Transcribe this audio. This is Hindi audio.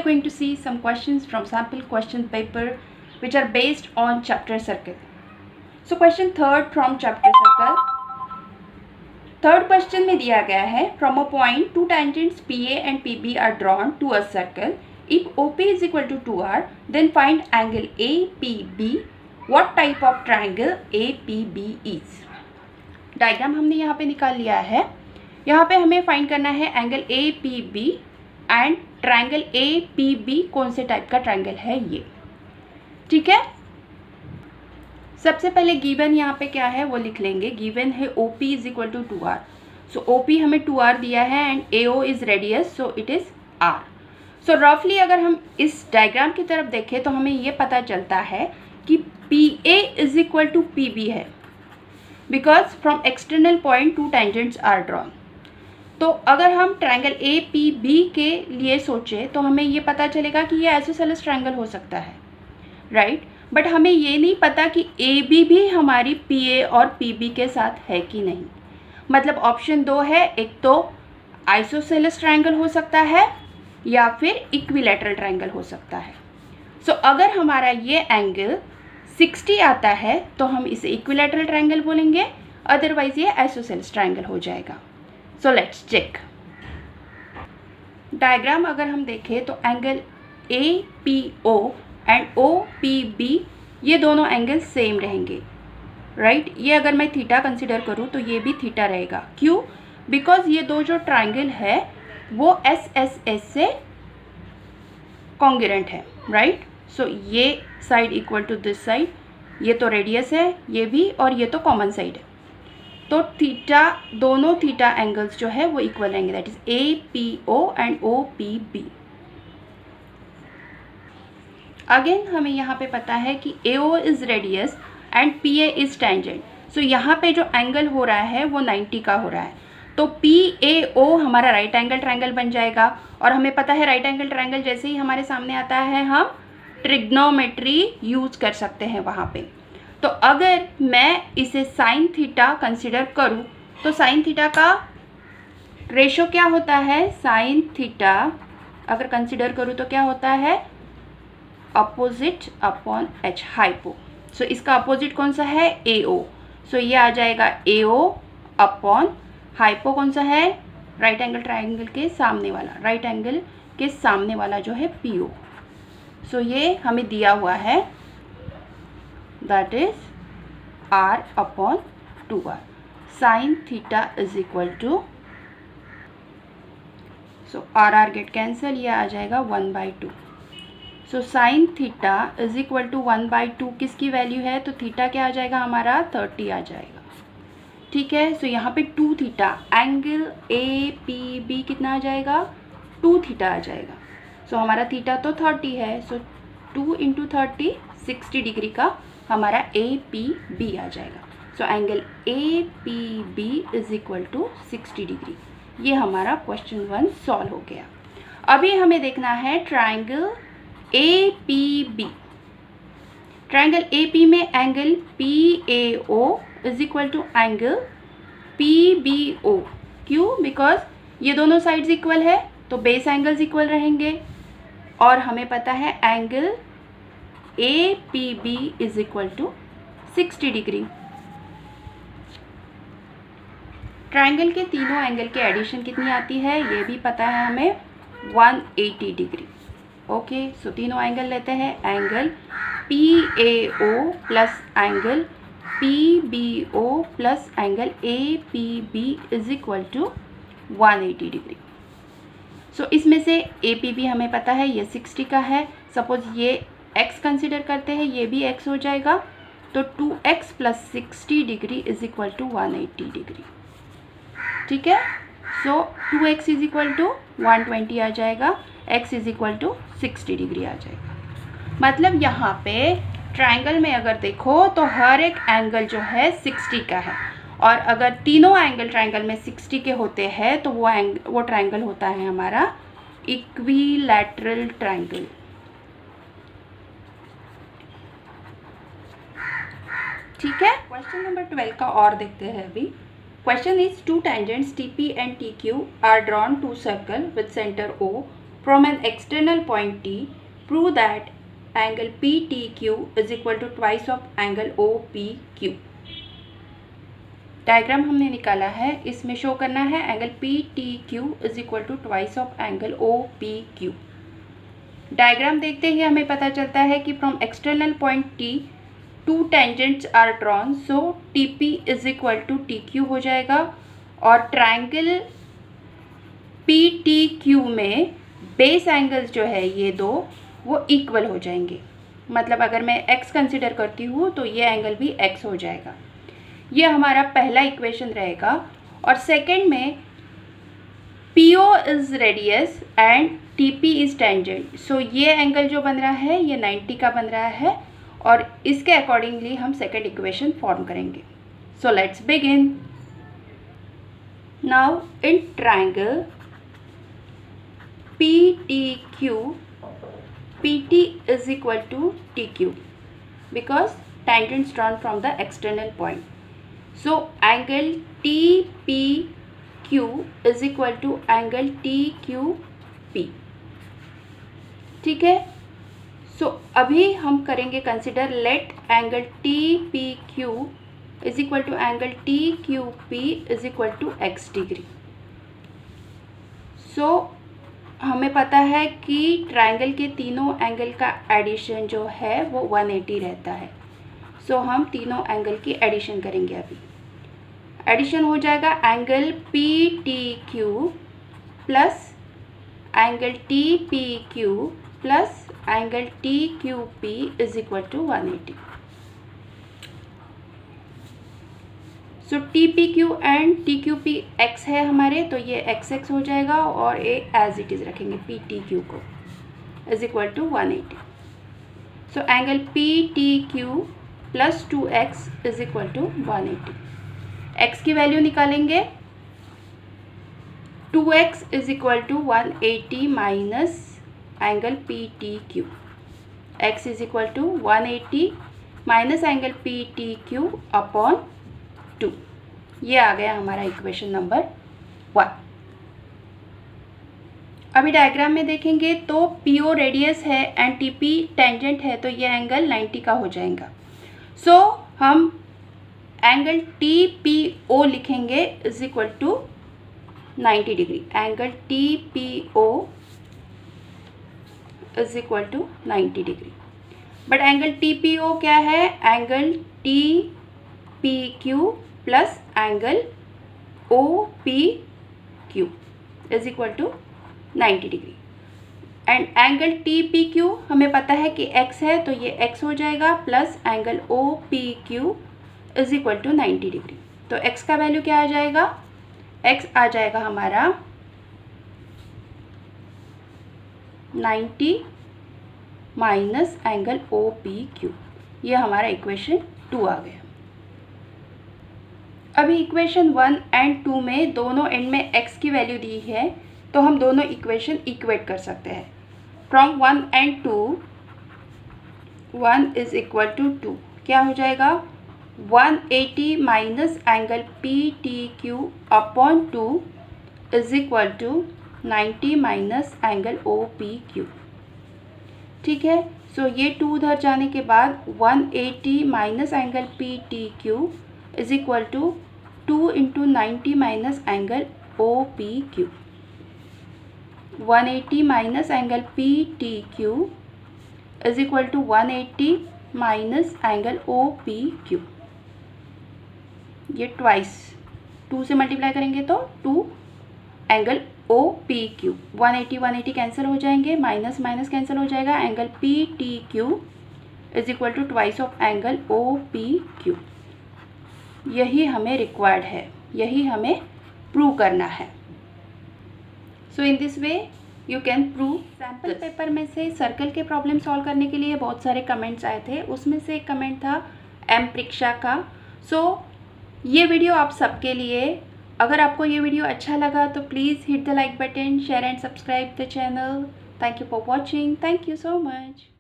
are going to see some questions from sample question paper which are based on chapter circle. So question third from chapter circle. Third question में दिया गया है from a point two tangents PA and PB are drawn to a circle. If OP is equal to 2R, then find angle APB. What type of triangle APB is? Diagram हमने यहाँ पे निकाल लिया है. यहाँ पे हमें फाइंड करना है angle APB and triangle APB कौन से टाइप का ट्रायंगल है ये. ठीक है. सबसे पहले गिवन यहाँ पे क्या है वो लिख लेंगे. गिवन है OP is equal to 2R. So OP हमें 2R दिया है and AO is radius, so it is R. So रफली अगर हम इस डायग्राम की तरफ देखें तो हमें ये पता चलता है कि PA is equal to PB है because from external point two tangents are drawn. तो अगर हम ट्रायंगल APB के लिए सोचें तो हमें ये पता चलेगा कि ये आइसोसेलेस ट्रायंगल हो सकता है, राइट. बट हमें ये नहीं पता कि AB भी हमारी PA और PB के साथ है कि नहीं. मतलब ऑप्शन 2 है, एक तो आइसोसेलेस ट्रायंगल हो सकता है या फिर इक्विलैटरल ट्रायंगल हो सकता है. सो अगर हमारा ये एंगल 60 आता है तो हम इसे इक्विलैटरल ट्रायंगल बोलेंगे, अदरवाइज ये आइसोसेलेस ट्रायंगल हो जाएगा. So let's check. डायग्राम अगर हम देखें तो एंगल APO एंड OPB ये दोनों एंगल सेम रहेंगे, राइट. ये अगर मैं थीटा कंसिडर करूँ तो ये भी थीटा रहेगा. क्यों? बिकॉज ये दो जो ट्रायंगल है वो SSS से कॉन्ग्रुएंट है, राइट. सो ये side equal to this side, ये तो रेडियस है ये भी, और ये तो कॉमन साइड है. तो थीटा, दोनों थीटा एंगल्स जो है वो इक्वल रहेंगे, that is APO and OPB. Again हमें यहाँ पे पता है कि AO is radius and PA is tangent. So यहाँ पे जो एंगल हो रहा है वो 90 का हो रहा है. तो PAO हमारा राइट एंगल ट्रायंगल बन जाएगा. और हमें पता है राइट एंगल ट्रायंगल जैसे ही हमारे सामने आता है हम ट्रिग्नोमेट्री यूज कर सकते हैं वहाँ पे. तो अगर मैं इसे साइन थीटा कंसिडर करूँ तो साइन थीटा का रेशो क्या होता है? साइन थीटा अगर कंसिडर करूँ तो क्या होता है? Opposite upon H, hypo. So इसका अपोजिट कौन सा है? AO. सो ये आ जाएगा AO अपॉन हाइपो कौन सा है? राइट एंगल ट्रायंगल के सामने वाला, राइट एंगल के सामने वाला जो है PO. सो ये हमें दिया हुआ है, that is R upon 2R. Sine theta is equal to, so RR get cancel, ये आ जाएगा 1/2. So sine theta is equal to 1/2 किसकी वैल्यू है? तो थीटा क्या आ जाएगा हमारा? 30 आ जाएगा. ठीक है. सो यहाँ पे 2 थीटा, एंगल APB कितना आ जाएगा? 2 थीटा आ जाएगा. सो हमारा थीटा तो 30 है, सो 2 इंटू 30 60 डिग्री का हमारा APB आ जाएगा. So angle APB is equal to 60 degree. ये हमारा क्वेश्चन 1 सॉल्व हो गया. अभी हमें देखना है ट्रायंगल APB. ट्रायंगल AP में angle PAO is equal to angle PBO. क्यों? बिकॉज ये दोनों साइड्स इक्वल है तो बेस एंगल्स इक्वल रहेंगे. और हमें पता है angle APB is equal to 60 degree. Triangle के तीनों एंगल के एडिशन कितनी आती है ये भी पता है हमें, 180 डिग्री. ओके. सो तीनों एंगल लेते हैं. Angle PAO plus angle PBO plus angle APB is equal to 180 degree. So इसमें से APB हमें पता है ये 60 का है. सपोज ये x कंसिडर करते हैं, ये भी x हो जाएगा. तो 2x plus 60 degree is equal to 180 degree. ठीक है. So 2x is equal to 120 आ जाएगा, x is equal to 60 degree आ जाएगा. मतलब यहाँ पे ट्रायंगल में अगर देखो तो हर एक एंगल जो है 60 का है. और अगर तीनों एंगल ट्रायंगल में 60 के होते हैं तो वो ट्रायंगल होता है हमारा इक्विलैटरल ट्रायंगल. ठीक है. क्वेश्चन नंबर 12 का और देखते हैं अभी. Question is two tangents TP and TQ are drawn to circle with center O. From an external point T prove that angle P T Q is equal to twice of angle O P Q. Diagram हमने निकाला है, इसमें शो करना है angle P T Q is equal to twice of angle O P Q. Diagram देखते ही हमें पता चलता है कि from external point T two tangents are drawn, so T P is equal to T Q हो जाएगा और ट्राइंगल पी टी क्यू में बेस एंगल्स जो है ये दो वो इक्वल हो जाएंगे। मतलब अगर मैं x कंसिडर करती हूँ तो ये एंगल भी x हो जाएगा। ये हमारा पहला इक्वेशन रहेगा। और सेकंड में PO is radius and TP is tangent, so ये एंगल जो बन रहा है ये 90 का बन रहा है और इसके अकॉर्डिंगली हम सेकंड इक्वेशन फॉर्म करेंगे। So let's begin. Now in triangle PTQ, PT is equal to TQ because tangents drawn from the external point. So angle TPQ is equal to angle TQP. ठीक है। सो अभी हम करेंगे consider let angle TPQ is equal to angle TQP is equal to x degree. So हमें पता है कि ट्रायंगल के तीनों एंगल का एडिशन जो है वो 180 रहता है। सो हम तीनों एंगल की एडिशन करेंगे। अभी एडिशन हो जाएगा angle PTQ plus angle TPQ plus angle TQP is equal to 180। So TPQ and TQP x है हमारे, तो ये x हो जाएगा और ये एज इट इज़ रखेंगे PTQ को is equal to 180। So angle PTQ plus 2x is equal to 180। x की वैल्यू निकालेंगे, 2x is equal to 180 minus angle PTQ। x is equal to 180 minus angle PTQ upon 2। ये आ गया हमारा इक्वेशन नंबर 1। अभी डायग्राम में देखेंगे तो PO रेडियस है एंड TP टेंजेंट है, तो ये एंगल 90 का हो जाएगा। सो हम एंगल TPO लिखेंगे is equal to 90 degree. Angle TPO is equal to 90 degree. But angle TPO क्या है? Angle TPQ plus angle OPQ is equal to 90 degree. And angle TPQ हमें पता है कि x है, तो ये x हो जाएगा plus angle OPQ is equal to 90 degree. तो x का वैल्यू क्या आ जाएगा? x आ जाएगा हमारा 90 माइनस एंगल OPQ। ये हमारा इक्वेशन 2 आ गया। अभी इक्वेशन 1 एंड 2 में दोनों एंड में x की वैल्यू दी है, तो हम दोनों इक्वेशन इक्वेट कर सकते हैं। From 1 and 2, 1 is equal to 2 क्या हो जाएगा? 180 minus angle PTQ upon 2 is equal to 90 minus angle OPQ। ठीक है। सो ये 2 उधर जाने के बाद 180 minus angle PTQ is equal to 2 into 90 minus angle OPQ। 180 minus angle PTQ is equal to 180 minus angle OPQ। ये ट्वाइस 2 से मल्टीप्लाई करेंगे तो 2 एंगल OPQ। 180 कैंसिल हो जाएंगे, माइनस माइनस कैंसिल हो जाएगा। Angle PTQ is equal to twice of angle OPQ। यही हमें रिक्वायर्ड है, यही हमें प्रूव करना है। So in this way you can prove. Sample paper में से सर्कल के प्रॉब्लम सॉल्व करने के लिए बहुत सारे कमेंट्स आए थे, उसमें से एक कमेंट था M प्रीक्षा का। सो ये वीडियो आप सबके लिए। अगर आपको ये वीडियो अच्छा लगा तो please hit the like button, share and subscribe the channel. Thank you for watching. Thank you so much.